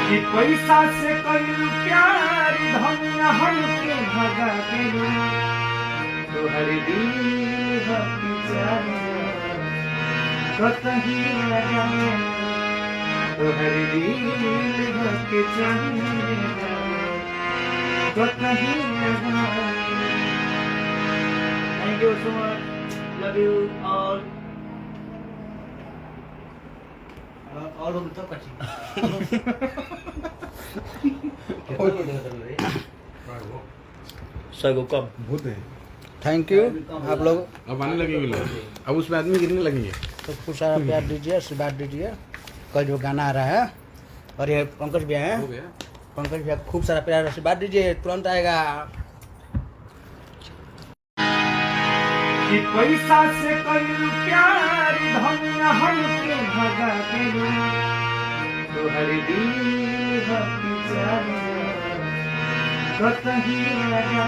कि पैसा से कई प्यार धनिया हमके भगा देलू तोहर दिल हकी जाने कतही लगा तोहर दिल हकी जाने कतही लगा। Thank you so much. Love you all. All of the touch. सौ कम बहुत है। थैंक यू आप लोग। अब आने लगेंगे लोग, अब उसमें आदमी गिरने लगेंगे। तो खूब सारा प्यार दीजिए, आशीर्वाद दीजिए। कल जो गाना आ रहा है और ये पंकज भैया है, हो गया। पंकज भैया खूब सारा प्यार आशीर्वाद दीजिए, तुरंत आएगा। कि पैसा से कई प्यार धनिया हमके भगा देलू तोहर दिल हकी जाने कतही लगा